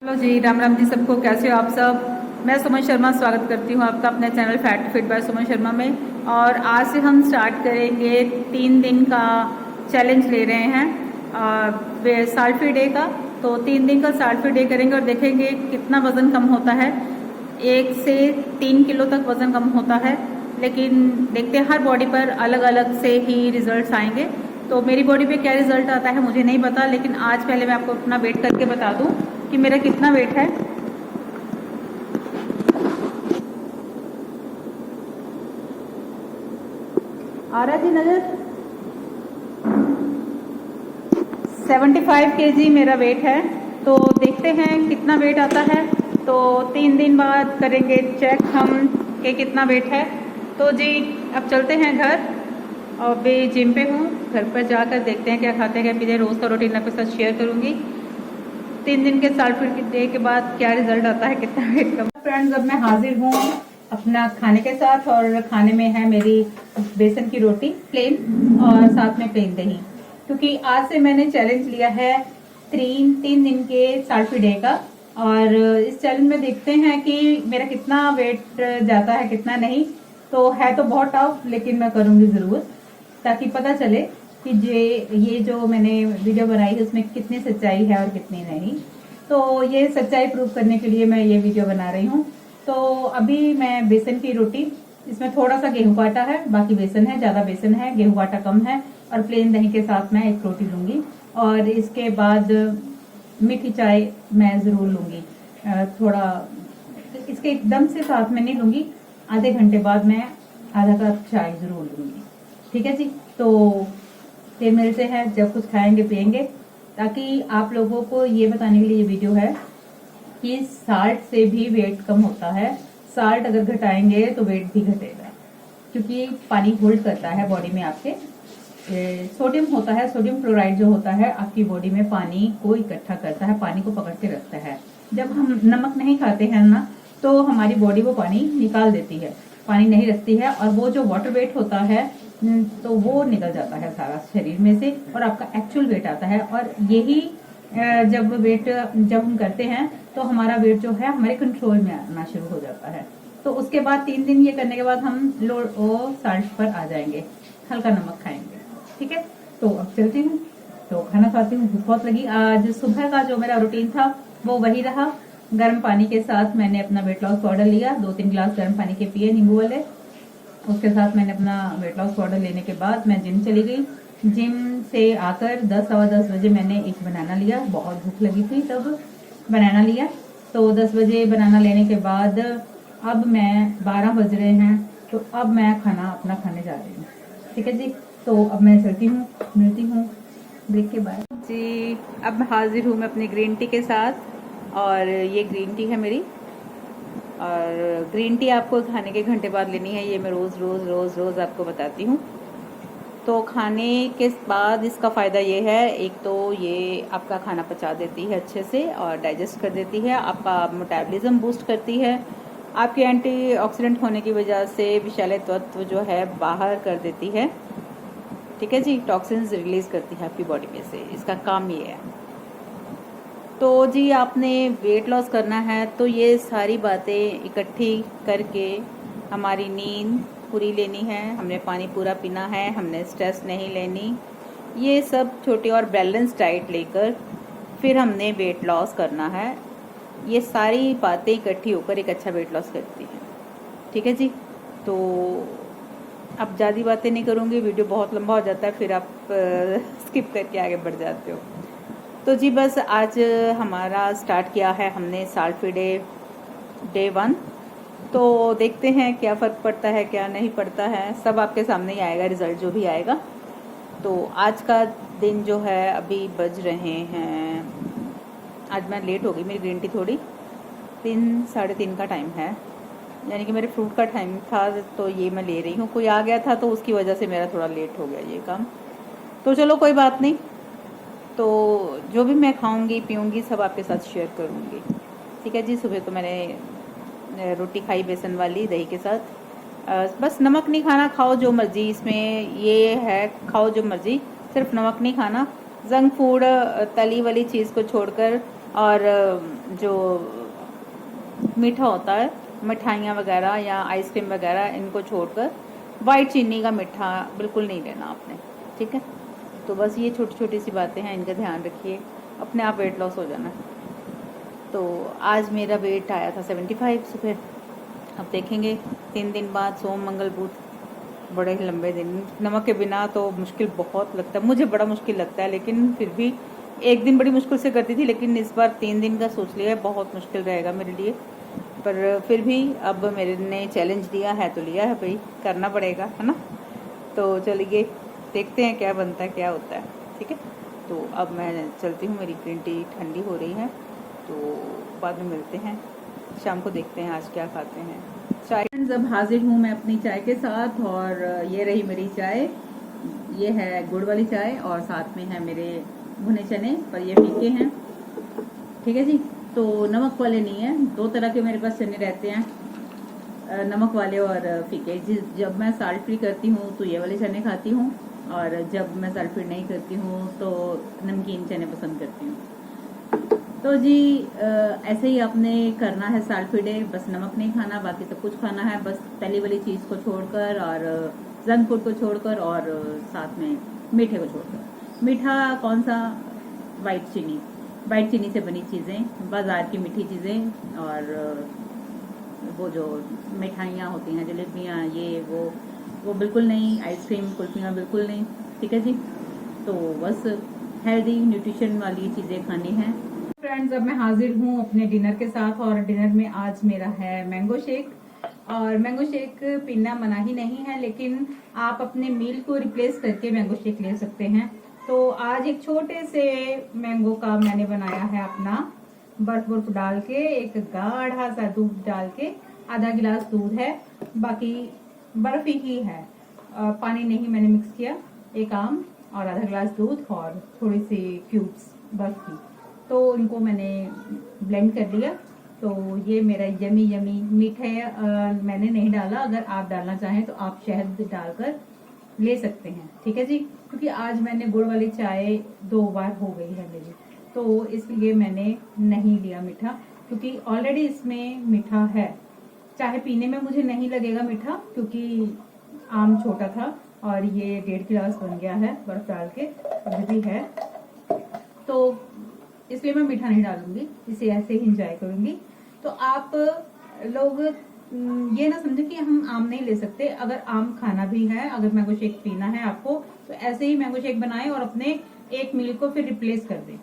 Hello जी, राम राम जी सबको। कैसे हो आप सब। मैं सुमन शर्मा स्वागत करती हूँ आपका अपने channel fat feet by Suman Sharma में। और आज से हम स्टार्ट करेंगे 3 दिन का चैलेंज ले रहे हैं साल्फी डे का। तो 3 दिन का साल्फी डे करेंगे और देखेंगे कितना वज़न कम होता है। 1 से 3 किलो तक वज़न कम होता है, लेकिन देखते हैं हर बॉडी पर अलग अलग से ही रिजल्ट्स आएंगे। तो मेरी बॉडी पे क्या रिजल्ट आता है मुझे नहीं पता, लेकिन आज पहले मैं आपको अपना वेट करके बता दूं कि मेरा कितना वेट है। आ रहा जी नजर। 75 kg मेरा वेट है। तो देखते हैं कितना वेट आता है। तो 3 दिन बाद करेंगे चेक हम कि कितना वेट है। तो जी अब चलते हैं घर। और भी जिम पे हूँ, घर पर जाकर देखते हैं क्या खाते हैं क्या पीते हैं। रोज़ का रूटीन आपके साथ शेयर करूँगी। 3 दिन के साल्फी डे के बाद क्या रिजल्ट आता है, कितना वेट कम। फ्रेंड्स, अब मैं हाजिर हूँ अपना खाने के साथ, और खाने में है मेरी बेसन की रोटी प्लेन और साथ में प्लेन दही। क्योंकि आज से मैंने चैलेंज लिया है 3 दिन के साल्फी डे का। और इस चैलेंज में देखते हैं कि मेरा कितना वेट जाता है कितना नहीं। तो है तो बहुत टफ, लेकिन मैं करूँगी ज़रूर, ताकि पता चले कि ये जो मैंने वीडियो बनाई है उसमें कितनी सच्चाई है और कितनी नहीं। तो ये सच्चाई प्रूव करने के लिए मैं ये वीडियो बना रही हूँ। तो अभी मैं बेसन की रोटी, इसमें थोड़ा सा गेहूं का आटा है, बाकी बेसन है, ज़्यादा बेसन है, गेहूं का आटा कम है। और प्लेन दही के साथ मैं एक रोटी लूँगी। और इसके बाद मीठी चाय मैं ज़रूर लूँगी। थोड़ा इसके एकदम से साथ में नहीं लूँगी, आधे घंटे बाद मैं आधा कप चाय ज़रूर लूँगी। ठीक है जी। तो फिर मिलते हैं जब कुछ खाएंगे पिएंगे। ताकि आप लोगों को ये बताने के लिए ये वीडियो है कि साल्ट से भी वेट कम होता है। साल्ट अगर घटाएंगे तो वेट भी घटेगा, क्योंकि पानी होल्ड करता है बॉडी में आपके। सोडियम होता है, सोडियम क्लोराइड जो होता है आपकी बॉडी में पानी को इकट्ठा करता है, पानी को पकड़ के रखता है। जब हम नमक नहीं खाते हैं ना, तो हमारी बॉडी वो पानी निकाल देती है, पानी नहीं रखती है। और वो जो वाटर वेट होता है तो वो निकल जाता है सारा शरीर में से, और आपका एक्चुअल वेट आता है। और यही जब हम करते हैं तो हमारा वेट जो है हमारे कंट्रोल में आना शुरू हो जाता है। तो उसके बाद 3 दिन ये करने के बाद हम लो साल्ट पर आ जाएंगे, हल्का नमक खाएंगे। ठीक है। तो अब चलती हूँ, तो खाना खाती हूँ, भूख बहुत लगी। आज सुबह का जो मेरा रूटीन था वो वही रहा। गर्म पानी के साथ मैंने अपना वेट लॉस पाउडर लिया, 2-3 गिलास गर्म पानी के पिए नींबू वाले। उसके साथ मैंने अपना वेट लॉस पाउडर लेने के बाद मैं जिम चली गई। जिम से आकर 10-10:15 बजे मैंने एक बनाना लिया, बहुत भूख लगी थी तब बनाना लिया। तो 10 बजे बनाना लेने के बाद अब मैं 12 बज रहे हैं, तो अब मैं खाना अपना खाने जा रही हूँ। ठीक है जी। तो अब मैं चलती हूँ, मिलती हूँ ब्रेक के बाद जी। अब हाजिर हूँ मैं अपनी ग्रीन टी के साथ, और ये ग्रीन टी है मेरी। और ग्रीन टी आपको खाने के घंटे बाद लेनी है, ये मैं रोज़ आपको बताती हूँ। तो खाने के बाद इसका फ़ायदा ये है, एक तो ये आपका खाना पचा देती है अच्छे से और डाइजेस्ट कर देती है, आपका मेटाबॉलिज्म बूस्ट करती है, आपके एंटीऑक्सीडेंट होने की वजह से विषैले तत्व जो है बाहर कर देती है। ठीक है जी। टॉक्सिन्स रिलीज़ करती है आपकी बॉडी में से, इसका काम ये है। तो जी आपने वेट लॉस करना है तो ये सारी बातें इकट्ठी करके हमारी नींद पूरी लेनी है, हमने पानी पूरा पीना है, हमने स्ट्रेस नहीं लेनी, ये सब छोटी और बैलेंस डाइट लेकर फिर हमने वेट लॉस करना है। ये सारी बातें इकट्ठी होकर एक अच्छा वेट लॉस करती हैं। ठीक है जी। तो अब ज़्यादा बातें नहीं करूँगी, वीडियो बहुत लंबा हो जाता है, फिर आप स्किप करके आगे बढ़ जाते हो। तो जी बस आज हमारा स्टार्ट किया है हमने साल्फी डे 1। तो देखते हैं क्या फ़र्क पड़ता है क्या नहीं पड़ता है, सब आपके सामने ही आएगा, रिज़ल्ट जो भी आएगा। तो आज का दिन जो है अभी बज रहे हैं, आज मैं लेट हो गई, मेरी ग्रीन टी थोड़ी 3-3:30 का टाइम है, यानी कि मेरे फ्रूट का टाइम था, तो ये मैं ले रही हूँ। कोई आ गया था तो उसकी वजह से मेरा थोड़ा लेट हो गया ये काम। तो चलो कोई बात नहीं। तो जो भी मैं खाऊंगी पीऊंगी सब आपके साथ शेयर करूंगी। ठीक है जी। सुबह तो मैंने रोटी खाई बेसन वाली दही के साथ। बस नमक नहीं खाना, खाओ जो मर्जी, इसमें ये है खाओ जो मर्जी, सिर्फ नमक नहीं खाना। जंक फूड तली वाली चीज़ को छोड़कर और जो मीठा होता है, मिठाइयाँ वगैरह या आइसक्रीम वगैरह, इनको छोड़कर वाइट चीनी का मीठा बिल्कुल नहीं लेना आपने, ठीक है। तो बस ये छोटी छोटी सी बातें हैं, इनका ध्यान रखिए, अपने आप वेट लॉस हो जाना। तो आज मेरा वेट आया था 75 सुबह। अब देखेंगे 3 दिन बाद, सोम मंगल बुध, बड़े लंबे दिन। नमक के बिना तो मुश्किल बहुत लगता है, मुझे बड़ा मुश्किल लगता है, लेकिन फिर भी एक दिन बड़ी मुश्किल से करती थी, लेकिन इस बार 3 दिन का सोच लिया है, बहुत मुश्किल रहेगा मेरे लिए। पर फिर भी अब मेरे ने चैलेंज दिया है तो लिया है भाई, करना पड़ेगा, है ना। तो चलिए देखते हैं क्या बनता है, क्या होता है, ठीक है। तो अब मैं चलती हूँ, मेरी ग्रीन टी ठंडी हो रही है, तो बाद में मिलते हैं, शाम को देखते हैं आज क्या खाते हैं। चाय अब हाजिर हूँ मैं अपनी चाय के साथ, और ये रही मेरी चाय। ये है गुड़ वाली चाय और साथ में है मेरे भुने चने, पर ये फीके हैं, ठीक है जी। तो नमक वाले नहीं है, 2 तरह के मेरे पास चने रहते हैं, नमक वाले और फीके। जब मैं साल्ट फ्री करती हूँ तो ये वाले चने खाती हूँ, और जब मैं साल्ट फ्री नहीं करती हूँ तो नमकीन चने पसंद करती हूँ। तो जी ऐसे ही आपने करना है साल्ट फ्री डे, बस नमक नहीं खाना, बाकी सब कुछ खाना है, बस तली वाली चीज़ को छोड़कर और जंक फूड को छोड़कर और साथ में मीठे को छोड़कर। मीठा कौन सा? वाइट चीनी से बनी चीज़ें, बाजार की मीठी चीज़ें, और वो जो मिठाइयाँ होती हैं, जलेबियाँ, ये वो बिल्कुल नहीं, आइसक्रीम कुल्फियाँ बिल्कुल नहीं, ठीक है जी। तो बस हेल्दी न्यूट्रिशन वाली चीज़ें खानी है। फ्रेंड्स अब मैं हाजिर हूँ अपने डिनर के साथ, और डिनर में आज मेरा है मैंगो शेक। और मैंगो शेक पीना मना ही नहीं है, लेकिन आप अपने मील को रिप्लेस करके मैंगो शेक ले सकते हैं। तो आज एक छोटे से मैंगो का मैंने बनाया है अपना, बर्फ डाल के, एक गाढ़ा सा दूध डाल के, आधा गिलास दूध है, बाकी बर्फ ही है, पानी नहीं मैंने मिक्स किया, एक आम और आधा गिलास दूध और थोड़ी सी क्यूब्स बर्फ की, तो इनको मैंने ब्लेंड कर लिया। तो ये मेरा यमी यमी मीठा मैंने नहीं डाला, अगर आप डालना चाहें तो आप शहद डालकर ले सकते हैं, ठीक है जी। क्योंकि आज मैंने गुड़ वाली चाय 2 बार हो गई है मेरी, तो इसलिए मैंने नहीं लिया मीठा, क्योंकि ऑलरेडी इसमें मीठा है। चाहे पीने में मुझे नहीं लगेगा मीठा, क्योंकि आम छोटा था और ये 1.5 गिलास बन गया है बर्फ डाल के, अभी भी है, तो इसलिए मैं मीठा नहीं डालूंगी, इसे ऐसे ही इंजॉय करूंगी। तो आप लोग ये ना समझे कि हम आम नहीं ले सकते, अगर आम खाना भी है, अगर मैंगो शेक पीना है आपको, तो ऐसे ही मैंगो शेक बनाएं और अपने एक मील को फिर रिप्लेस कर दें,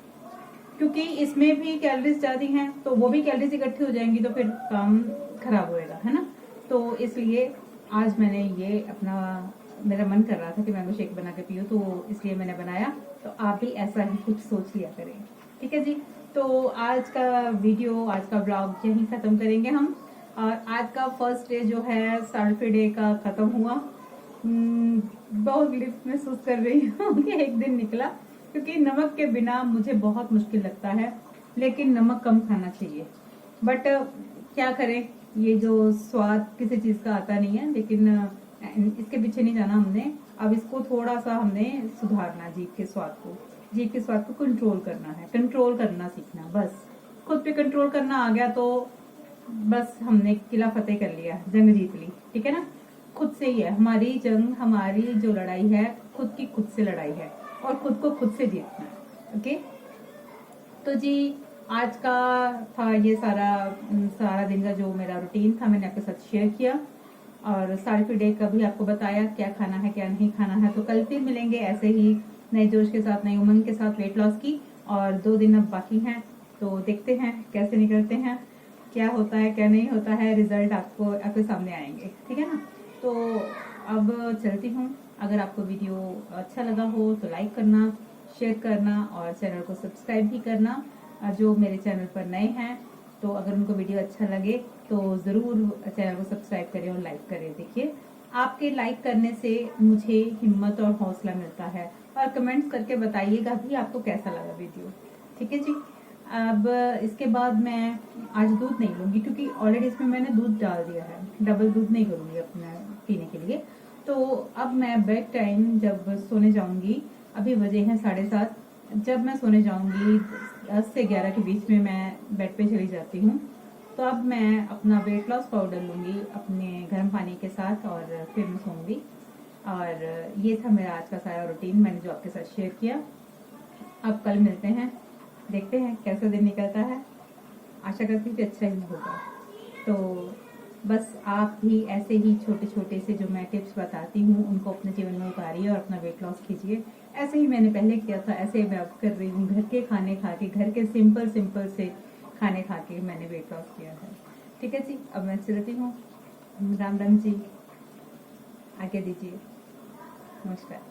क्योंकि इसमें भी कैलोरीज ज्यादा हैं, तो वो भी कैलोरीज इकट्ठी हो जाएंगी, तो फिर काम खराब होएगा, है ना। तो इसलिए आज मैंने ये अपना, मेरा मन कर रहा था कि मैंगो शेक बना के पियो, तो इसलिए मैंने बनाया। तो आप भी ऐसा ही कुछ सोच लिया करें, ठीक है जी। तो आज का वीडियो, आज का ब्लॉग यहीं खत्म करेंगे हम, और आज का फर्स्ट डे जो है साल्ट फ्री डे का खत्म हुआ। बहुत गिल्ट महसूस कर रही हूँ कि एक दिन निकला, क्योंकि नमक के बिना मुझे बहुत मुश्किल लगता है, लेकिन नमक कम खाना चाहिए, बट क्या करें, ये जो स्वाद किसी चीज का आता नहीं है, लेकिन इसके पीछे नहीं जाना हमने। अब इसको थोड़ा सा हमने सुधारना, जीभ के स्वाद को कंट्रोल करना है, कंट्रोल करना सीखना, बस खुद पे कंट्रोल करना आ गया तो बस हमने किला फतेह कर लिया, जंग जीत ली, ठीक है ना। खुद से ही है हमारी जंग, हमारी जो लड़ाई है खुद से लड़ाई है, और खुद को खुद से जीतना है, ओके। तो जी आज का था ये सारा दिन का जो मेरा रूटीन था, मैंने आपके साथ शेयर किया, और साल्ट फ्री डे का भी आपको बताया क्या खाना है क्या नहीं खाना है। तो कल फिर मिलेंगे ऐसे ही नए जोश के साथ, नई उमंग के साथ वेट लॉस की, और 2 दिन अब बाकी हैं, तो देखते हैं कैसे निकलते हैं, क्या होता है क्या नहीं होता है, रिजल्ट आपके सामने आएंगे, ठीक है ना। तो अब चलती हूँ, अगर आपको वीडियो अच्छा लगा हो तो लाइक करना, शेयर करना, और चैनल को सब्सक्राइब भी करना। जो मेरे चैनल पर नए हैं, तो अगर उनको वीडियो अच्छा लगे तो ज़रूर चैनल को सब्सक्राइब करें और लाइक करें। देखिए आपके लाइक करने से मुझे हिम्मत और हौसला मिलता है, और कमेंट्स करके बताइएगा भी आपको कैसा लगा वीडियो, ठीक है जी। अब इसके बाद मैं आज दूध नहीं लूँगी, क्योंकि ऑलरेडी इसमें मैंने दूध डाल दिया है, डबल दूध नहीं करूँगी अपना पीने के लिए। तो अब मैं बेड टाइम जब सोने जाऊँगी, अभी बजे हैं 7:30, जब मैं सोने जाऊँगी 10 से 11 के बीच में मैं बेड पे चली जाती हूँ। तो अब मैं अपना वेट लॉस पाउडर लूँगी अपने गर्म पानी के साथ और फिर मैं सोऊंगी। और ये था मेरा आज का सारा रूटीन, मैंने जो आपके साथ शेयर किया। अब कल मिलते हैं, देखते हैं कैसा दिन निकलता है। आशा करती हूँ कि अच्छा ही होगा। तो बस आप भी ऐसे ही छोटे छोटे से जो मैं टिप्स बताती हूँ उनको अपने जीवन में उतारिए और अपना वेट लॉस कीजिए। ऐसे ही मैंने पहले किया था, ऐसे ही मैं अब कर रही हूँ। घर के खाने खा के, घर के सिंपल से खाने खा के मैंने वेट लॉस किया है। ठीक है जी, अब मैं चलती हूँ। राम राम जी, आगे दीजिए। नमस्कार।